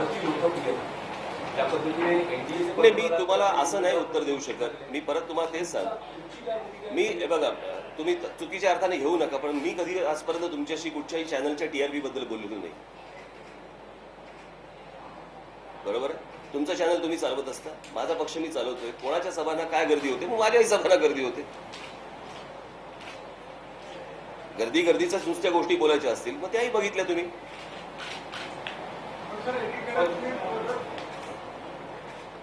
फारशी लोकप्रिय त्या पद्धतीने एनडीए नाही, मी तुम्हाला असं नाही उत्तर देऊ शकत. मी परत तुम्हाला तेच सांग, मी बघा, तुम्ही चुकीच्या अर्थाने घेऊ नका, पण मी कधी आजपर्यंत तुमच्याशी कुठच्याही चॅनलच्या टीआरपी बद्दल बोललेलो नाही. बरोबर आहे? तुमचं चॅनल तुम्ही चालवत असता, माझा पक्ष मी चालवतोय. कोणाच्या सभांना काय गर्दी होते, मग माझ्याही सभांना गर्दी होते. गर्दीच्या नुसत्या गोष्टी बोलायच्या असतील मग त्याही बघितल्या तुम्ही.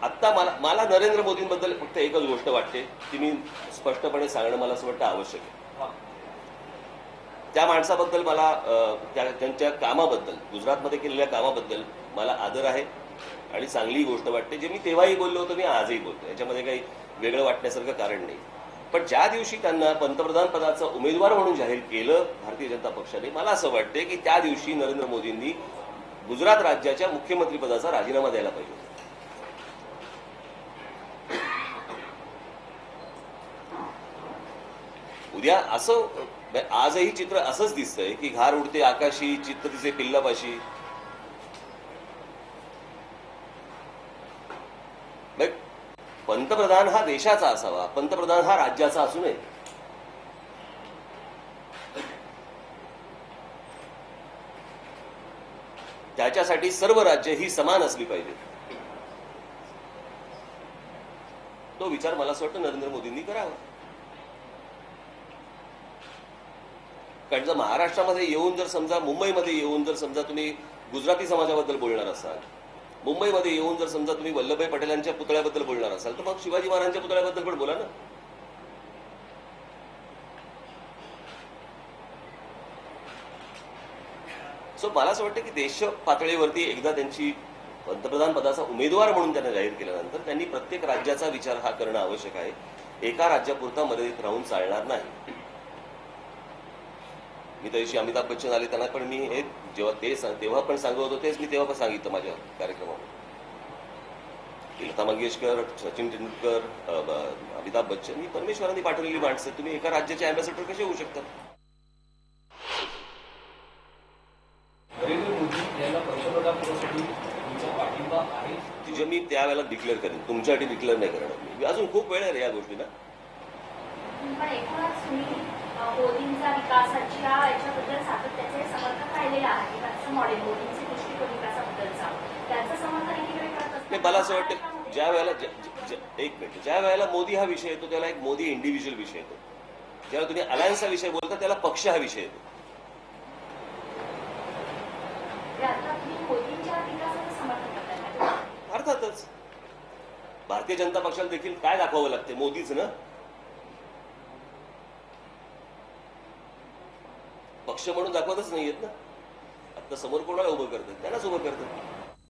आत्ता मला नरेंद्र मोदींबद्दल फक्त एकच गोष्ट वाटते, ती मी स्पष्टपणे सांगणं मला असं वाटतं आवश्यक आहे. त्या माणसाबद्दल मला त्यांच्या कामाबद्दल, गुजरातमध्ये केलेल्या कामाबद्दल मला आदर आहे आणि चांगली गोष्ट वाटते. जे मी तेव्हाही बोललो होतो, मी आजही बोलतो, याच्यामध्ये काही वेगळं वाटण्यासारखं कारण नाही. पण ज्या दिवशी त्यांना पंतप्रधान पदाचा उमेदवार म्हणून जाहीर केलं भारतीय जनता पक्षाने, मला असं वाटते की त्या दिवशी नरेंद्र मोदींनी गुजरात राज्याच्या मुख्यमंत्री पदाचा राजीनामा द्यायला पाहिजे. उद्या असं, आजही चित्र असंच दिसतंय की घार उडते आकाशी, चित्र तिचे पिल्लापाशी. पंतप्रधान हा देशाचा असावा, पंतप्रधान हा राज्याचा असू नये. त्याच्यासाठी सर्व राज्य ही समान असली पाहिजेत. तो विचार मला असं वाटतं नरेंद्र मोदींनी करावा. कारण जर महाराष्ट्रामध्ये येऊन जर समजा, मुंबईमध्ये येऊन जर समजा तुम्ही गुजराती समाजाबद्दल बोलणार असाल, मुंबईमध्ये येऊन जर समजा तुम्ही वल्लभभाई पटेलांच्या पुतळ्याबद्दल बोलणार असाल, तर मग शिवाजी महाराजांच्या पुतळ्याबद्दल पण बोला ना. सो मला असं वाटतं की देश पातळीवरती एकदा त्यांची पंतप्रधान पदाचा उमेदवार म्हणून त्यांना जाहीर केल्यानंतर त्यांनी प्रत्येक राज्याचा विचार हा करणं आवश्यक आहे. एका राज्यापुरता मर्यादित राहून चालणार नाही. मी त्यादिवशी अमिताभ बच्चन आले त्यांना पण मी हे जेव्हा तेव्हा पण सांगत होतो, तेच मी तेव्हा पण सांगितलं माझ्या कार्यक्रमावर. लता मंगेशकर, सचिन तेंडुलकर, अमिताभ बच्चन ही परमेश्वरांनी पाठवलेली माणसं. तुम्ही एका राज्याचे अँबॅसेडर कसे होऊ शकतात? नरेंद्र मोदी यांना पंतप्रधानपदासाठी तुमचा पाठिंबा आहे? तिचे मी त्यावेळेला डिक्लेअर करेन, तुमच्यासाठी डिक्लेअर नाही करणार मी. अजून खूप वेळ आहे रे या गोष्टीला. मोदींचा विकासाच्या याच्याबद्दल सातत्याचे समर्थक राहिलेला आहे. त्याचं मॉडेल मोदींचे दृष्टिकोन विकासाबद्दलचा त्याचं समर्थन एकीकडे करत असतं. मला असं वाटतं ज्या वेळेला मोदी हा विषय येतो, त्याला एक मोदी इंडिव्हिज्युअल विषय येतो. ज्यावेळेला तुम्ही अलायन्सचा विषय बोलता, त्याला पक्ष हा विषय येतो. मोदींच्या विकासाचं समर्थन करतात. अर्थातच भारतीय जनता पक्षाला देखील काय दाखवावं लागते? मोदीच ना. पक्ष म्हणून दाखवतच नाहीयेत ना. आता समोर कोणाला उभं करतात? त्यांनाच उभं करतात.